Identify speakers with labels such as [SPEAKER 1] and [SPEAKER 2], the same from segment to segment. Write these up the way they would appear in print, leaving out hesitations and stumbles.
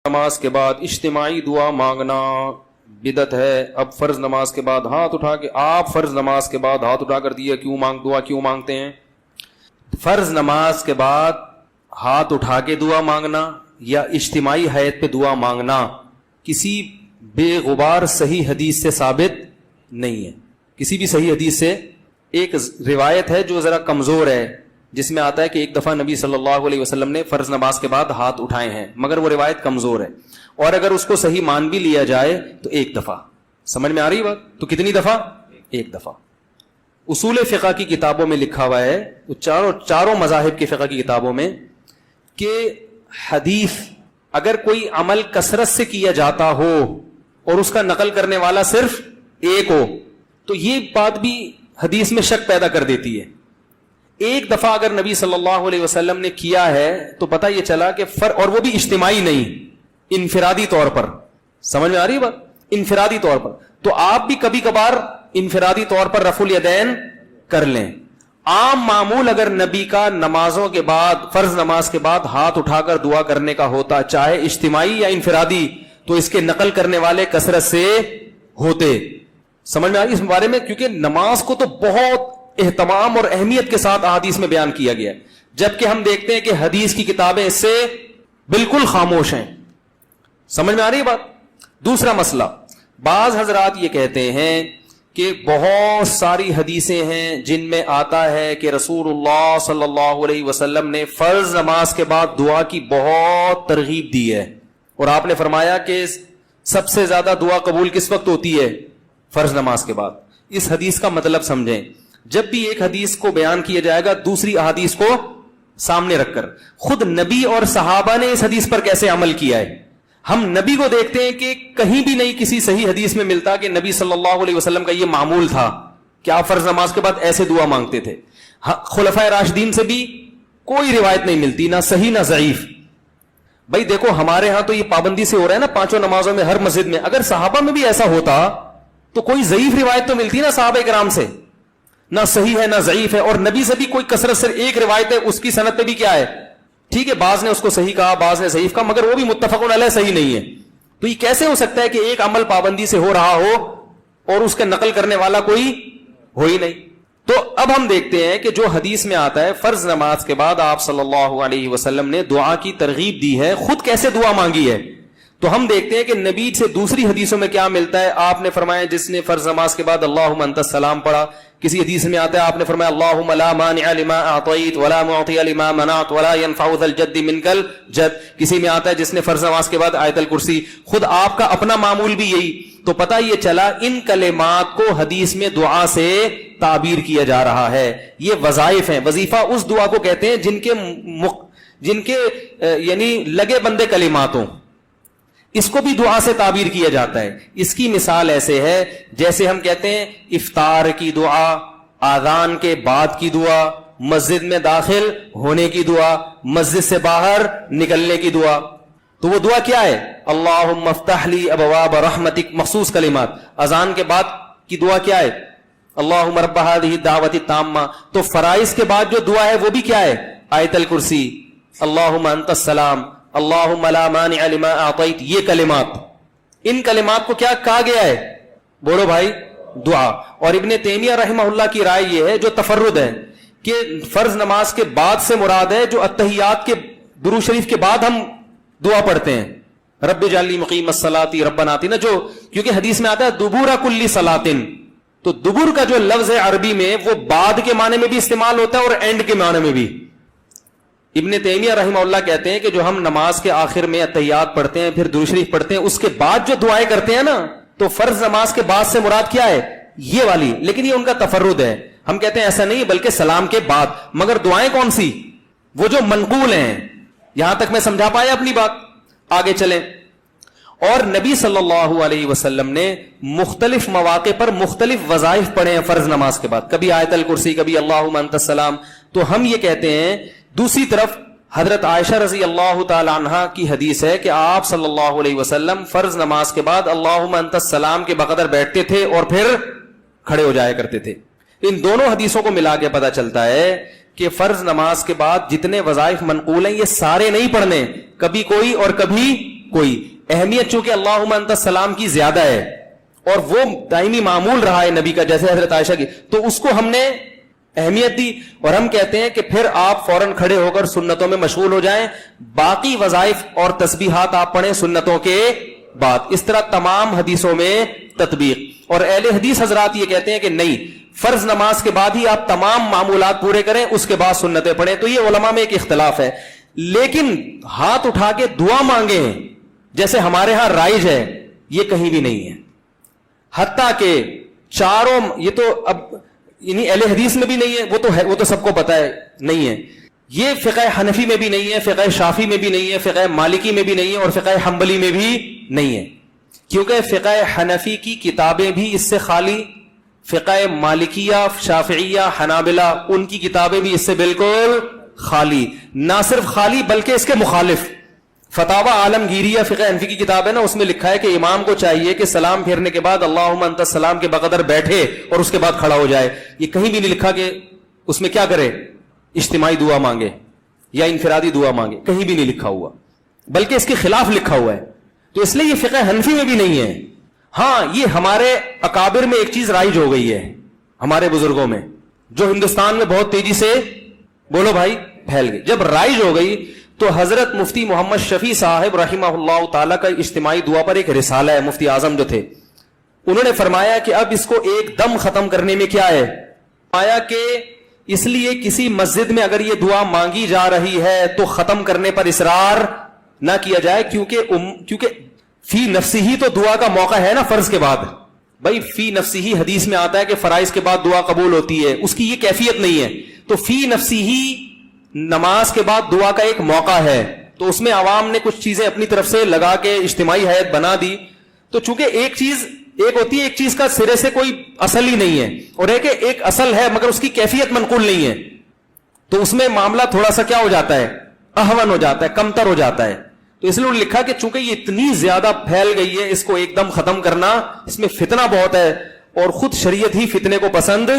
[SPEAKER 1] نماز کے بعد اجتماعی دعا مانگنا بدعت ہے. اب فرض نماز کے بعد ہاتھ اٹھا کے آپ فرض نماز کے بعد ہاتھ اٹھا کر دیا دعا کیوں مانگتے ہیں؟ فرض نماز کے بعد ہاتھ اٹھا کے دعا مانگنا یا اجتماعی حیت پہ دعا مانگنا کسی بے غبار صحیح حدیث سے ثابت نہیں ہے. کسی بھی صحیح حدیث سے ایک روایت ہے جو ذرا کمزور ہے جس میں آتا ہے کہ ایک دفعہ نبی صلی اللہ علیہ وسلم نے فرض نماز کے بعد ہاتھ اٹھائے ہیں، مگر وہ روایت کمزور ہے. اور اگر اس کو صحیح مان بھی لیا جائے تو ایک دفعہ. سمجھ میں آ رہی بات؟ تو کتنی دفعہ؟ ایک دفعہ. اصول فقہ کی کتابوں میں لکھا ہوا ہے، چاروں مذاہب کی فقہ کی کتابوں میں، کہ حدیث اگر کوئی عمل کثرت سے کیا جاتا ہو اور اس کا نقل کرنے والا صرف ایک ہو تو یہ بات بھی حدیث میں شک پیدا کر دیتی ہے. ایک دفعہ اگر نبی صلی اللہ علیہ وسلم نے کیا ہے تو پتہ یہ چلا کہ اور وہ بھی اجتماعی نہیں، انفرادی طور پر. سمجھ میں آ رہی ہے بات؟ انفرادی طور پر. تو آپ بھی کبھی کبھار انفرادی طور پر رفع الیدین کر لیں. عام معمول اگر نبی کا نمازوں کے بعد فرض نماز کے بعد ہاتھ اٹھا کر دعا کرنے کا ہوتا، چاہے اجتماعی یا انفرادی، تو اس کے نقل کرنے والے کثرت سے ہوتے. سمجھ میں آ رہی اس بارے میں؟ کیونکہ نماز کو تو بہت اہتمام اور اہمیت کے ساتھ احادیث میں بیان کیا گیا ہے، جبکہ ہم دیکھتے ہیں کہ حدیث کی کتابیں اس سے بالکل خاموش ہیں. سمجھ میں آ رہی ہے بات؟ دوسرا مسئلہ، بعض حضرات یہ کہتے ہیں کہ بہت ساری حدیثیں ہیں جن میں آتا ہے کہ رسول اللہ صلی اللہ علیہ وسلم نے فرض نماز کے بعد دعا کی بہت ترغیب دی ہے، اور آپ نے فرمایا کہ سب سے زیادہ دعا قبول کس وقت ہوتی ہے؟ فرض نماز کے بعد. اس حدیث کا مطلب سمجھیں. جب بھی ایک حدیث کو بیان کیا جائے گا دوسری احادیث کو سامنے رکھ کر، خود نبی اور صحابہ نے اس حدیث پر کیسے عمل کیا ہے. ہم نبی کو دیکھتے ہیں کہ کہیں بھی نہیں کسی صحیح حدیث میں ملتا کہ نبی صلی اللہ علیہ وسلم کا یہ معمول تھا کہ آپ فرض نماز کے بعد ایسے دعا مانگتے تھے. خلفائے راشدین سے بھی کوئی روایت نہیں ملتی، نہ صحیح نہ ضعیف. بھائی دیکھو ہمارے ہاں تو یہ پابندی سے ہو رہا ہے نا پانچوں نمازوں میں ہر مسجد میں. اگر صحابہ میں بھی ایسا ہوتا تو کوئی ضعیف روایت تو ملتی نا صحابہ کرام سے، نہ صحیح ہے نہ ضعیف ہے. اور نبی سے بھی کوئی کثرت سے ایک روایت ہے، اس کی سند پہ بھی کیا ہے؟ ٹھیک ہے، بعض نے اس کو صحیح کہا، بعض نے ضعیف کہا، مگر وہ بھی متفق علیہ صحیح نہیں ہے. تو یہ کیسے ہو سکتا ہے کہ ایک عمل پابندی سے ہو رہا ہو اور اس کا نقل کرنے والا کوئی ہو ہی نہیں؟ تو اب ہم دیکھتے ہیں کہ جو حدیث میں آتا ہے فرض نماز کے بعد آپ صلی اللہ علیہ وسلم نے دعا کی ترغیب دی ہے، خود کیسے دعا مانگی ہے. تو ہم دیکھتے ہیں کہ نبی سے دوسری حدیثوں میں کیا ملتا ہے. آپ نے فرمایا جس نے فرض نماز کے بعد اللہم انت السلام پڑھا، کسی حدیث میں آتا ہے آپ نے فرمایا اللہم لا مانع لما اعطیت ولا معطی لما منعت ولا ينفع ذا الجد منک الجد. کسی میں آتا ہے جس نے فرض نماز کے بعد آیت الکرسی. خود آپ کا اپنا معمول بھی یہی. تو پتہ یہ چلا ان کلمات کو حدیث میں دعا سے تعبیر کیا جا رہا ہے. یہ وظائف ہیں. وظیفہ اس دعا کو کہتے ہیں جن کے یعنی لگے بندے کلمات ہوں، اس کو بھی دعا سے تعبیر کیا جاتا ہے. اس کی مثال ایسے ہے جیسے ہم کہتے ہیں افطار کی دعا، آذان کے بعد کی دعا، مسجد میں داخل ہونے کی دعا، مسجد سے باہر نکلنے کی دعا. تو وہ دعا کیا ہے؟ اللہم افتح لی ابواب رحمتک، مخصوص کلمات. اذان کے بعد کی دعا کیا ہے؟ اللہم رب ہذہ الدعوۃ التامہ. تو فرائض کے بعد جو دعا ہے وہ بھی کیا ہے؟ آیت الکرسی، اللہم انت السلام، اللہم لا مانع لما اعطیت. یہ کلمات، ان کلمات کو کیا کہا گیا ہے؟ بولو بھائی، دعا. اور ابن تیمیہ رحمہ اللہ کی رائے یہ ہے جو تفرد ہے کہ فرض نماز کے بعد سے مراد ہے جو اتحیات کے درود شریف کے بعد ہم دعا پڑھتے ہیں، رب اجعلنی مقیم الصلاۃ ربنا آتنا، جو کیونکہ حدیث میں آتا ہے دبور کل صلاۃ. تو دبر کا جو لفظ ہے عربی میں وہ بعد کے معنی میں بھی استعمال ہوتا ہے اور اینڈ کے معنی میں بھی. ابن تیمیہ رحمہ اللہ کہتے ہیں کہ جو ہم نماز کے آخر میں اتحیات پڑھتے ہیں پھر درود شریف پڑھتے ہیں اس کے بعد جو دعائیں کرتے ہیں نا، تو فرض نماز کے بعد سے مراد کیا ہے؟ یہ والی. لیکن یہ ان کا تفرد ہے. ہم کہتے ہیں ایسا نہیں بلکہ سلام کے بعد. مگر دعائیں کون سی؟ وہ جو منقول ہیں. یہاں تک میں سمجھا پایا اپنی بات؟ آگے چلیں. اور نبی صلی اللہ علیہ وسلم نے مختلف مواقع پر مختلف وظائف پڑھے ہیں فرض نماز کے بعد، کبھی آیت الکرسی، کبھی اللہم انت السلام. تو ہم یہ کہتے ہیں. دوسری طرف حضرت عائشہ رضی اللہ تعالی عنہا کی حدیث ہے کہ آپ صلی اللہ علیہ وسلم فرض نماز کے بعد اللہم انت السلام کے بقدر بیٹھتے تھے اور پھر کھڑے ہو جایا کرتے تھے. ان دونوں حدیثوں کو ملا کے پتہ چلتا ہے کہ فرض نماز کے بعد جتنے وظائف منقول ہیں یہ سارے نہیں پڑھنے، کبھی کوئی اور کبھی کوئی اہمیت چونکہ اللہم انت السلام کی زیادہ ہے اور وہ دائمی معمول رہا ہے نبی کا جیسے حضرت عائشہ کی, تو اس کو ہم نے اہمیت دی. اور ہم کہتے ہیں کہ پھر آپ فوراً کھڑے ہو کر سنتوں میں مشغول ہو جائیں, باقی وظائف اور تسبیحات آپ پڑھیں سنتوں کے بعد. اس طرح تمام حدیثوں میں تطبیق. اور اہل حدیث حضرات یہ کہتے ہیں کہ نہیں, فرض نماز کے بعد ہی آپ تمام معمولات پورے کریں, اس کے بعد سنتیں پڑھیں. تو یہ علماء میں ایک اختلاف ہے. لیکن ہاتھ اٹھا کے دعا مانگیں جیسے ہمارے ہاں رائج ہے, یہ کہیں بھی نہیں ہے. حتیٰ کہ چاروں, یہ تو اب یعنی اہل حدیث میں بھی نہیں ہے, وہ تو ہے, وہ تو سب کو پتا ہے نہیں ہے. یہ فقہ حنفی میں بھی نہیں ہے, فقہ شافی میں بھی نہیں ہے, فقہ مالکی میں بھی نہیں ہے, اور فقہ حنبلی میں بھی نہیں ہے. کیونکہ فقہ حنفی کی کتابیں بھی اس سے خالی, فقہ مالکیہ, شافعیہ, حنابلہ ان کی کتابیں بھی اس سے بالکل خالی. نہ صرف خالی بلکہ اس کے مخالف. فتاوی عالمگیریہ فقہ حنفی کی کتاب ہے نا, اس میں لکھا ہے کہ امام کو چاہیے کہ سلام پھیرنے کے بعد اللہم انت السلام کے بقدر بیٹھے اور اس کے بعد کھڑا ہو جائے. یہ کہیں بھی نہیں لکھا کہ اس میں کیا کرے, اجتماعی دعا مانگے یا انفرادی دعا مانگے, کہیں بھی نہیں لکھا ہوا, بلکہ اس کے خلاف لکھا ہوا ہے. تو اس لیے یہ فقہ حنفی میں بھی نہیں ہے. ہاں یہ ہمارے اکابر میں ایک چیز رائج ہو گئی ہے, ہمارے بزرگوں میں, جو ہندوستان میں بہت تیزی سے بولو بھائی پھیل گئی. جب رائج ہو گئی تو حضرت مفتی محمد شفیع صاحب رحمہ اللہ تعالیٰ کا اجتماعی دعا پر ایک رسالہ ہے, مفتی اعظم جو تھے انہوں نے فرمایا کہ اب اس کو ایک دم ختم کرنے میں کیا ہے, آیا کہ اس لیے کسی مسجد میں اگر یہ دعا مانگی جا رہی ہے تو ختم کرنے پر اصرار نہ کیا جائے, کیونکہ فی نفسی ہی تو دعا کا موقع ہے نا فرض کے بعد. بھائی فی نفسی ہی حدیث میں آتا ہے کہ فرائض کے بعد دعا قبول ہوتی ہے, اس کی یہ کیفیت نہیں ہے. تو فی نفسی ہی نماز کے بعد دعا کا ایک موقع ہے, تو اس میں عوام نے کچھ چیزیں اپنی طرف سے لگا کے اجتماعی ہیئت بنا دی. تو چونکہ ایک ہوتی ہے, ایک چیز کا سرے سے کوئی اصل ہی نہیں ہے, اور ایک اصل ہے مگر اس کی کیفیت منقول نہیں ہے, تو اس میں معاملہ تھوڑا سا کیا ہو جاتا ہے, اہون ہو جاتا ہے, کمتر ہو جاتا ہے. تو اس لیے انہوں نے لکھا کہ چونکہ یہ اتنی زیادہ پھیل گئی ہے, اس کو ایک دم ختم کرنا, اس میں فتنہ بہت ہے, اور خود شریعت ہی فتنے کو پسند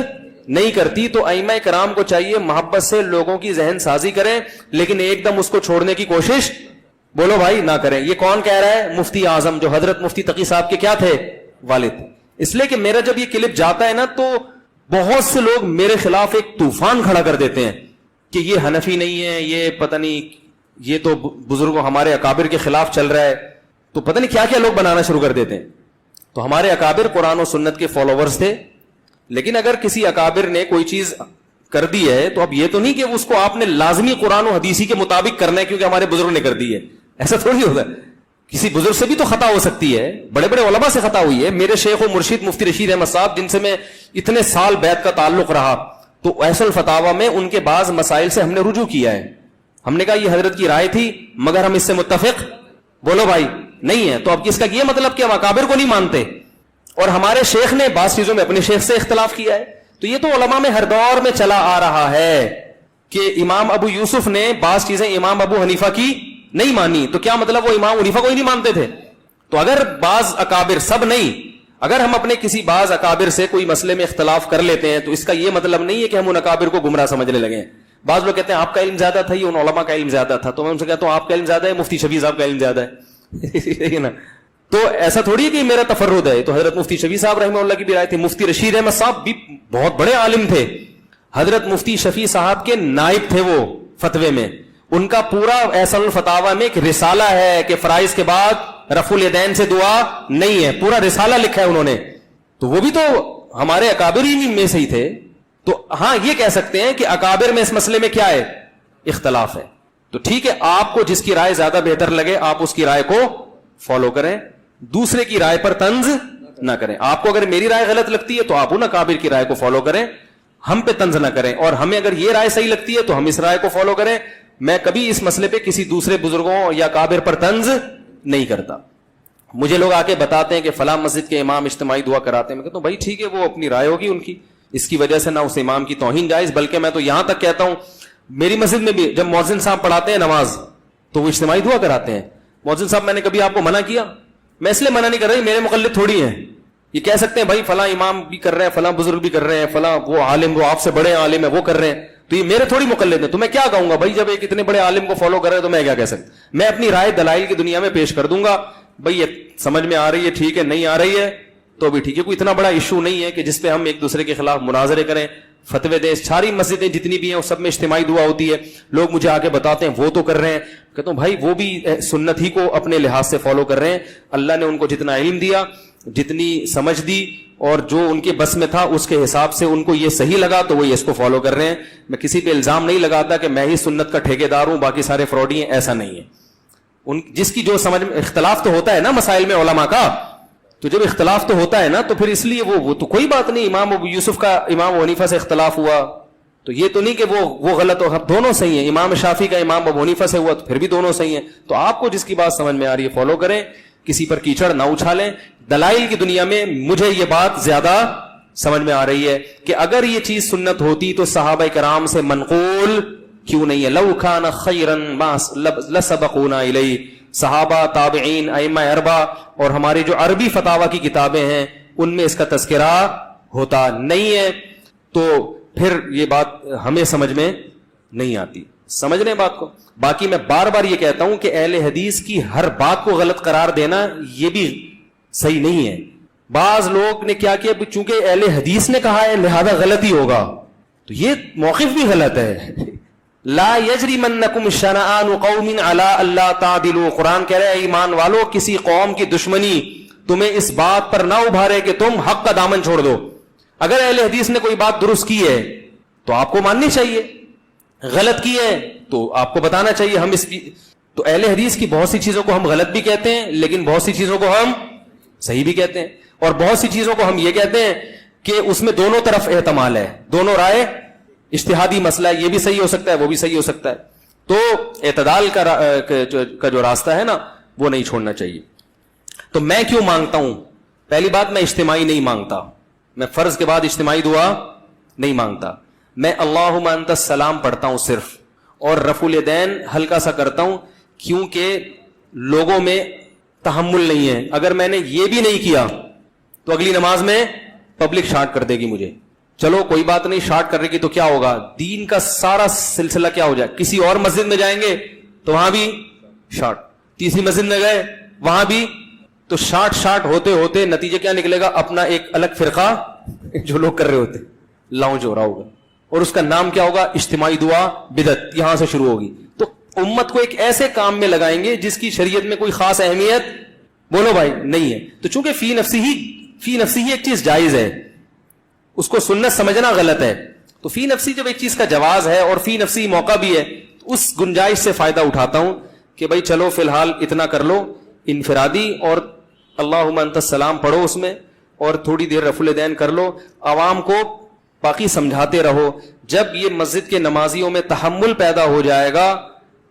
[SPEAKER 1] نہیں کرتی. تو ائمہ کرام کو چاہیے محبت سے لوگوں کی ذہن سازی کریں, لیکن ایک دم اس کو چھوڑنے کی کوشش بولو بھائی نہ کریں. یہ کون کہہ رہا ہے, مفتی اعظم, جو حضرت مفتی تقی صاحب کے کیا تھے, والد. اس لیے کہ میرا جب یہ کلپ جاتا ہے نا تو بہت سے لوگ میرے خلاف ایک طوفان کھڑا کر دیتے ہیں کہ یہ حنفی نہیں ہے, یہ پتہ نہیں, یہ تو بزرگوں ہمارے اکابر کے خلاف چل رہا ہے, تو پتہ نہیں کیا کیا لوگ بنانا شروع کر دیتے ہیں. تو ہمارے اکابر قرآن و سنت کے فالوورز تھے, لیکن اگر کسی اکابر نے کوئی چیز کر دی ہے تو اب یہ تو نہیں کہ اس کو آپ نے لازمی قرآن و حدیثی کے مطابق کرنا ہے کیونکہ ہمارے بزرگ نے کر دی ہے, ایسا تھوڑی ہوتا ہے. کسی بزرگ سے بھی تو خطا ہو سکتی ہے, بڑے بڑے علماء سے خطا ہوئی ہے. میرے شیخ و مرشد مفتی رشید احمد صاحب, جن سے میں اتنے سال بیعت کا تعلق رہا, تو ایسا الفتاوی میں ان کے بعض مسائل سے ہم نے رجوع کیا ہے. ہم نے کہا یہ حضرت کی رائے تھی مگر ہم اس سے متفق بولو بھائی نہیں ہے. تو اب اس کا یہ مطلب کہ ہم اکابر کو نہیں مانتے, اور ہمارے شیخ نے بعض چیزوں میں اپنے شیخ سے اختلاف کیا ہے. تو یہ تو علماء میں ہر دور میں چلا آ رہا ہے کہ امام ابو یوسف نے بعض چیزیں امام ابو حنیفہ کی نہیں مانی, تو کیا مطلب وہ امام حنیفہ کو ہی نہیں مانتے تھے؟ تو اگر بعض اکابر, سب نہیں, اگر ہم اپنے کسی بعض اکابر سے کوئی مسئلے میں اختلاف کر لیتے ہیں تو اس کا یہ مطلب نہیں ہے کہ ہم ان اکابر کو گمراہ سمجھنے لگے. بعض لوگ کہتے ہیں آپ کا علم زیادہ تھا, یہ ان علماء کا علم زیادہ تھا. تو میں ان سے کہتا ہوں آپ کا علم زیادہ ہے, مفتی شفیع صاحب کا علم زیادہ ہے نا. تو ایسا تھوڑی ہے کہ میرا تفرد ہے. تو حضرت مفتی شفیع صاحب رحمہ اللہ کی بھی رائے تھی. مفتی رشید احمد صاحب بھی بہت بڑے عالم تھے, حضرت مفتی شفیع صاحب کے نائب تھے وہ فتوے میں. ان کا پورا احسن الفتاوی میں ایک رسالہ ہے کہ فرائض کے بعد رفع الیدین سے دعا نہیں ہے, پورا رسالہ لکھا ہے انہوں نے. تو وہ بھی تو ہمارے اکابر ہی میں سے ہی تھے. تو ہاں یہ کہہ سکتے ہیں کہ اکابر میں اس مسئلے میں کیا ہے, اختلاف ہے. تو ٹھیک ہے, آپ کو جس کی رائے زیادہ بہتر لگے آپ اس کی رائے کو فالو کریں, دوسرے کی رائے پر طنز نہ کریں. آپ کو اگر میری رائے غلط لگتی ہے تو آپ ان اکابر کی رائے کو فالو کریں, ہم پہ طنز نہ کریں. اور ہمیں اگر یہ رائے صحیح لگتی ہے تو ہم اس رائے کو فالو کریں. میں کبھی اس مسئلے پہ کسی دوسرے بزرگوں یا اکابر پر طنز نہیں کرتا. مجھے لوگ آ کے بتاتے ہیں کہ فلاں مسجد کے امام اجتماعی دعا کراتے ہیں, میں کہتا ہوں بھائی ٹھیک ہے, وہ اپنی رائے ہوگی ان کی, اس کی وجہ سے نہ اس امام کی توہین جائز, بلکہ میں تو یہاں تک کہتا ہوں میری مسجد میں بھی جب مؤذن صاحب پڑھاتے ہیں نماز تو وہ اجتماعی دعا کراتے ہیں. مؤذن صاحب میں نے کبھی آپ کو منع کیا؟ میں اس لیے منع نہیں کر رہا, میرے مقلد تھوڑی ہیں. یہ کہہ سکتے ہیں بھائی فلاں امام بھی کر رہے ہیں, فلاں بزرگ بھی کر رہے ہیں, فلاں وہ عالم, وہ آپ سے بڑے عالم ہیں, وہ کر رہے ہیں. تو یہ میرے تھوڑی مقلد ہیں. تو میں کیا کہوں گا بھائی, جب ایک اتنے بڑے عالم کو فالو کر رہے تو میں کیا کہہ سکتا. میں اپنی رائے دلائل کی دنیا میں پیش کر دوں گا, بھائی یہ سمجھ میں آ رہی ہے ٹھیک ہے, نہیں آ رہی ہے تو بھی ٹھیک ہے. کوئی اتنا بڑا ایشو نہیں ہے کہ جس پہ ہم ایک دوسرے کے خلاف مناظرے کریں, فتوے دیں. ساری مسجدیں جتنی بھی ہیں سب میں اجتماعی دعا ہوتی ہے. لوگ مجھے آ کے بتاتے ہیں وہ تو کر رہے ہیں, کہتا ہوں بھائی وہ بھی سنت ہی کو اپنے لحاظ سے فالو کر رہے ہیں. اللہ نے ان کو جتنا علم دیا, جتنی سمجھ دی, اور جو ان کے بس میں تھا اس کے حساب سے ان کو یہ صحیح لگا تو وہ اس کو فالو کر رہے ہیں. میں کسی پہ الزام نہیں لگاتا کہ میں ہی سنت کا ٹھیکیدار ہوں باقی سارے فراڈی ہیں, ایسا نہیں ہے. جس کی جو سمجھ میں اختلاف تو ہوتا ہے نا مسائل میں علماء کا, تو جب اختلاف تو ہوتا ہے نا تو پھر اس لیے وہ تو کوئی بات نہیں. امام ابو یوسف کا امام ابو حنیفہ سے اختلاف ہوا تو یہ تو نہیں کہ وہ غلط ہو, دونوں صحیح ہیں. امام شافعی کا امام ابو حنیفہ سے ہوا تو پھر بھی دونوں صحیح ہیں. تو آپ کو جس کی بات سمجھ میں آ رہی ہے فالو کریں, کسی پر کیچڑ نہ اچھالیں. دلائل کی دنیا میں مجھے یہ بات زیادہ سمجھ میں آ رہی ہے کہ اگر یہ چیز سنت ہوتی تو صحابہ کرام سے منقول کیوں نہیں ہے. لو کان خیرا لسبقونا الیہ. صحابہ, تابعین, ائمہ اربعہ اور ہماری جو عربی فتاوی کی کتابیں ہیں ان میں اس کا تذکرہ ہوتا نہیں ہے. تو پھر یہ بات ہمیں سمجھ میں نہیں آتی. سمجھ رہے ہیں بات کو. باقی میں بار بار یہ کہتا ہوں کہ اہل حدیث کی ہر بات کو غلط قرار دینا یہ بھی صحیح نہیں ہے. بعض لوگ نے کیا کیا, چونکہ اہل حدیث نے کہا ہے لہذا غلط ہی ہوگا, تو یہ موقف بھی غلط ہے. لا یجرمنکم شنآن قوم علی الا تعدلوا. قرآن کہہ رہا ہے ایمان والو کسی قوم کی دشمنی تمہیں اس بات پر نہ ابھارے کہ تم حق کا دامن چھوڑ دو. اگر اہل حدیث نے کوئی بات درست کی ہے تو آپ کو ماننی چاہیے, غلط کی ہے تو آپ کو بتانا چاہیے. ہم اس کی تو اہل حدیث کی بہت سی چیزوں کو ہم غلط بھی کہتے ہیں, لیکن بہت سی چیزوں کو ہم صحیح بھی کہتے ہیں, اور بہت سی چیزوں کو ہم یہ کہتے ہیں کہ اس میں دونوں طرف احتمال ہے, دونوں رائے, اجتہادی مسئلہ ہے, یہ بھی صحیح ہو سکتا ہے وہ بھی صحیح ہو سکتا ہے. تو اعتدال کا جو راستہ ہے نا وہ نہیں چھوڑنا چاہیے. تو میں کیوں مانگتا ہوں؟ پہلی بات, میں اجتماعی نہیں مانگتا, میں فرض کے بعد اجتماعی دعا نہیں مانگتا. میں اللہم انت السلام پڑھتا ہوں صرف, اور رفع الیدین ہلکا سا کرتا ہوں کیونکہ لوگوں میں تحمل نہیں ہے. اگر میں نے یہ بھی نہیں کیا تو اگلی نماز میں پبلک شارٹ کر دے گی مجھے. چلو کوئی بات نہیں, شارٹ کرنے کی تو کیا ہوگا, دین کا سارا سلسلہ کیا ہو جائے. کسی اور مسجد میں جائیں گے تو وہاں بھی شارٹ, تیسری مسجد میں گئے وہاں بھی, تو شارٹ ہوتے ہوتے نتیجہ کیا نکلے گا, اپنا ایک الگ فرقہ جو لوگ کر رہے ہوتے لانچ ہو رہا ہوگا, اور اس کا نام کیا ہوگا, اجتماعی دعا بدعت, یہاں سے شروع ہوگی. تو امت کو ایک ایسے کام میں لگائیں گے جس کی شریعت میں کوئی خاص اہمیت بولو بھائی نہیں ہے. تو چونکہ فی نفسی ہی ایک چیز جائز ہے, اس کو سنت سمجھنا غلط ہے. تو فی نفسی جب ایک چیز کا جواز ہے اور فی نفسی موقع بھی ہے, اس گنجائش سے فائدہ اٹھاتا ہوں کہ بھائی چلو فی الحال اتنا کر لو انفرادی, اور اللہم انت السلام پڑھو اس میں, اور تھوڑی دیر رفع الیدین کر لو. عوام کو باقی سمجھاتے رہو. جب یہ مسجد کے نمازیوں میں تحمل پیدا ہو جائے گا,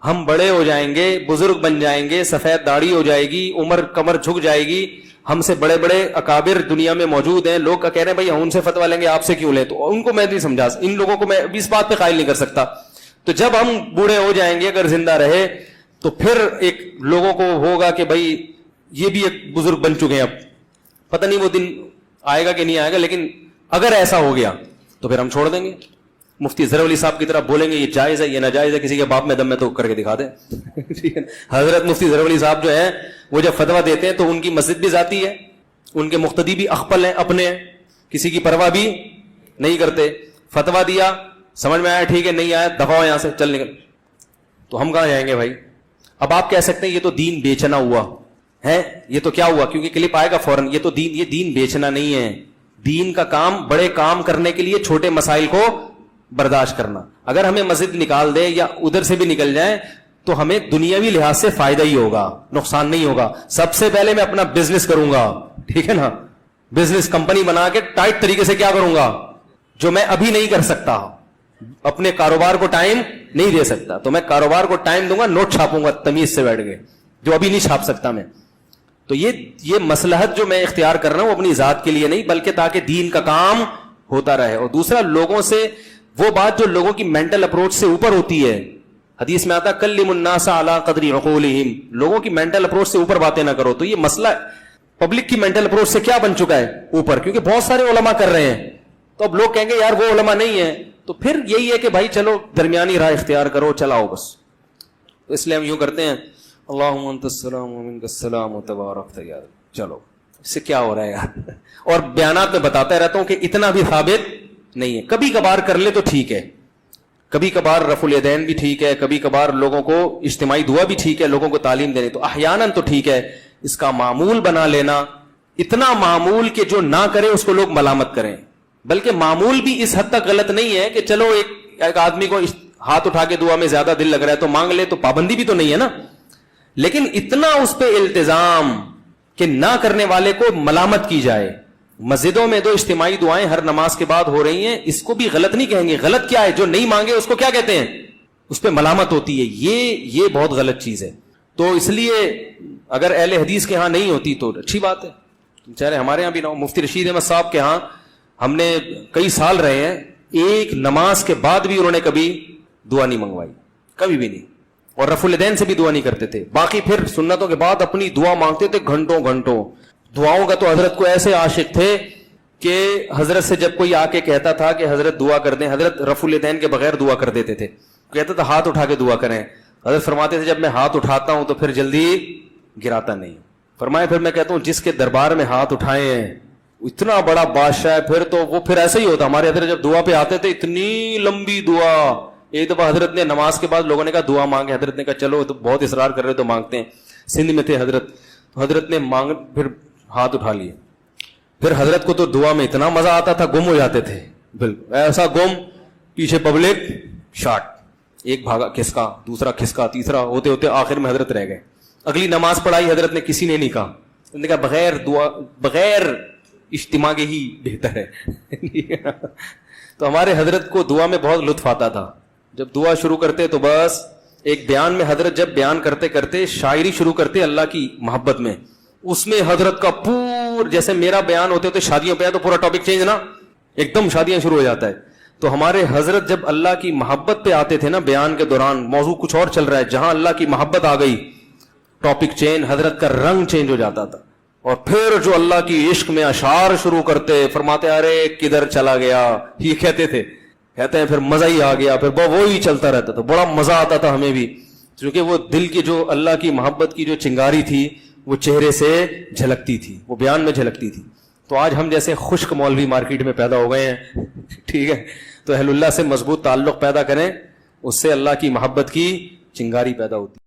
[SPEAKER 1] ہم بڑے ہو جائیں گے, بزرگ بن جائیں گے, سفید داڑھی ہو جائے گی, عمر کمر جھک جائے گی, ہم سے بڑے بڑے اکابر دنیا میں موجود ہیں, لوگ کہہ رہے ہیں بھائی ہم ان سے فتویٰ لیں گے آپ سے کیوں لیں, تو ان کو میں نہیں سمجھا, ان لوگوں کو میں اس بات پہ قائل نہیں کر سکتا. تو جب ہم بوڑھے ہو جائیں گے اگر زندہ رہے تو پھر ایک لوگوں کو ہوگا کہ بھائی یہ بھی ایک بزرگ بن چکے ہیں, اب پتہ نہیں وہ دن آئے گا کہ نہیں آئے گا, لیکن اگر ایسا ہو گیا تو پھر ہم چھوڑ دیں گے. مفتی ظفر علی صاحب کی طرح بولیں گے یہ جائز ہے یہ ناجائز ہے, کسی کے باپ میں دم میں تو کر کے دکھا دیں. ٹھیک ہے, حضرت مفتی ظفر علی صاحب جو ہیں وہ جب فتویٰ دیتے ہیں تو ان کی مسجد بھی ذاتی ہے, ان کے مقتدی بھی اخپل ہیں, اپنے ہیں, کسی کی پرواہ بھی نہیں کرتے. فتویٰ دیا, سمجھ میں آیا ٹھیک ہے, نہیں آیا دفعہ یہاں سے, چل نکل. تو ہم کہاں جائیں گے بھائی؟ اب آپ کہہ سکتے ہیں یہ تو دین بیچنا ہوا ہے, یہ تو کیا ہوا, کیونکہ کلپ آئے گا فوراً, یہ تو یہ دین بیچنا نہیں ہے. دین کا کام بڑے کام کرنے کے لیے چھوٹے مسائل کو برداشت کرنا. اگر ہمیں مسجد نکال دے یا ادھر سے بھی نکل جائیں تو ہمیں دنیاوی لحاظ سے فائدہ ہی ہوگا, نقصان نہیں ہوگا. سب سے پہلے میں اپنا بزنس کروں گا, ٹھیک ہے نا, بزنس کمپنی بنا کے ٹائٹ طریقے سے کیا کروں گا, جو میں ابھی نہیں کر سکتا, اپنے کاروبار کو ٹائم نہیں دے سکتا, تو میں کاروبار کو ٹائم دوں گا, نوٹ چھاپوں گا تمیز سے بیٹھ گئے, جو ابھی نہیں چھاپ سکتا میں. تو یہ مصلحت جو میں اختیار کر رہا ہوں اپنی ذات کے لیے نہیں, بلکہ تاکہ دین کا کام ہوتا رہے. اور دوسرا, لوگوں سے وہ بات جو لوگوں کی مینٹل اپروچ سے اوپر ہوتی ہے, حدیث میں آتا کلم الناس علی قدر عقولہم, لوگوں کی مینٹل اپروچ سے اوپر باتیں نہ کرو. تو یہ مسئلہ پبلک کی مینٹل اپروچ سے کیا بن چکا ہے, اوپر, کیونکہ بہت سارے علماء کر رہے ہیں. تو اب لوگ کہیں گے یار وہ علماء نہیں ہے, تو پھر یہی ہے کہ بھائی چلو درمیانی راہ اختیار کرو, چلاؤ بس. تو اس لیے ہم یوں کرتے ہیں اللہم انت السلام و منک السلام و تبارکت یا رب. چلو اس سے کیا ہو رہا ہے یار. اور بیانات میں بتاتا رہتا ہوں کہ اتنا بھی ثابت نہیں ہے. کبھی کبھار کر لے تو ٹھیک ہے, کبھی کبھار رفع الیدین بھی ٹھیک ہے, کبھی کبھار لوگوں کو اجتماعی دعا بھی ٹھیک ہے, لوگوں کو تعلیم دینے تو احیاناً تو ٹھیک ہے. اس کا معمول بنا لینا, اتنا معمول کہ جو نہ کرے اس کو لوگ ملامت کریں. بلکہ معمول بھی اس حد تک غلط نہیں ہے کہ چلو ایک آدمی کو ہاتھ اٹھا کے دعا میں زیادہ دل لگ رہا ہے تو مانگ لے, تو پابندی بھی تو نہیں ہے نا. لیکن اتنا اس پہ التزام کہ نہ کرنے والے کو ملامت کی جائے. مسجدوں میں 2 اجتماعی دعائیں ہر نماز کے بعد ہو رہی ہیں, اس کو بھی غلط نہیں کہیں گے. غلط کیا ہے؟ جو نہیں مانگے اس کو کیا کہتے ہیں؟ اس پہ ملامت ہوتی ہے. یہ بہت غلط چیز ہے. تو اس لیے اگر اہل حدیث کے ہاں نہیں ہوتی تو اچھی بات ہے. چاہے ہمارے ہاں بھی نہ ہو. مفتی رشید احمد صاحب کے ہاں ہم نے کئی سال رہے ہیں, ایک نماز کے بعد بھی انہوں نے کبھی دعا نہیں منگوائی, کبھی بھی نہیں. اور رفع الیدین سے بھی دعا نہیں کرتے تھے. باقی پھر سنتوں کے بعد اپنی دعا مانگتے تھے گھنٹوں گھنٹوں. دعاؤں کا تو حضرت کو ایسے عاشق تھے کہ حضرت سے جب کوئی آ کے کہتا تھا کہ حضرت دعا کر دیں, حضرت رفع الیدین کے بغیر دعا کر دیتے تھے. کہتا تھا ہاتھ اٹھا کے دعا کریں. حضرت فرماتے تھے جب میں ہاتھ اٹھاتا ہوں تو پھر جلدی گراتا نہیں. فرمایا پھر میں کہتا ہوں جس کے دربار میں ہاتھ اٹھائے ہیں اتنا بڑا بادشاہ ہے, پھر تو وہ پھر ایسا ہی ہوتا. ہمارے حضرت جب دعا پہ آتے تھے اتنی لمبی دعا. ایک دفعہ حضرت نے نماز کے بعد لوگوں نے کہا دعا مانگے. حضرت نے کہا چلو تو بہت اصرار کر رہے تو مانگتے ہیں. سندھ میں تھے حضرت, تو حضرت نے پھر ہاتھ اٹھا لیے. پھر حضرت کو تو دعا میں اتنا مزہ آتا تھا, گم ہو جاتے تھے بالکل ایسا گم, پیچھے پبلک شاٹ, ایک بھاگا کھسکا, دوسرا کھسکا, تیسرا, ہوتے ہوتے آخر میں حضرت رہ گئے. اگلی نماز پڑھائی حضرت نے, کسی نے نہیں کہا. انہوں نے کہا بغیر دعا بغیر اجتماع کے ہی بہتر ہے. تو ہمارے حضرت کو دعا میں بہت لطف آتا تھا. جب دعا شروع کرتے تو بس ایک بیان میں حضرت جب بیان کرتے کرتے شاعری شروع کرتے اللہ کی محبت میں, اس میں حضرت کا جیسے میرا بیان ہوتے ہوتے شادیوں پہ ہے تو پورا ٹاپک چینج نا, ایک دم شادیاں شروع ہو جاتا ہے. تو ہمارے حضرت جب اللہ کی محبت پہ آتے تھے نا بیان کے دوران, موضوع کچھ اور چل رہا ہے, جہاں اللہ کی محبت آ گئی ٹاپک چینج, حضرت کا رنگ چینج ہو جاتا تھا. اور پھر جو اللہ کی عشق میں اشعار شروع کرتے, فرماتے ارے کدھر چلا گیا, یہ کہتے تھے, کہتے ہیں پھر مزہ ہی آ گیا. پھر وہی چلتا رہتا تھا, بڑا مزہ آتا تھا ہمیں بھی, کیونکہ وہ دل کی جو اللہ کی محبت کی جو چنگاری تھی وہ چہرے سے جھلکتی تھی, وہ بیان میں جھلکتی تھی. تو آج ہم جیسے خشک مولوی مارکیٹ میں پیدا ہو گئے ہیں, ٹھیک ہے, تو اہل اللہ سے مضبوط تعلق پیدا کریں, اس سے اللہ کی محبت کی چنگاری پیدا ہوتی ہے.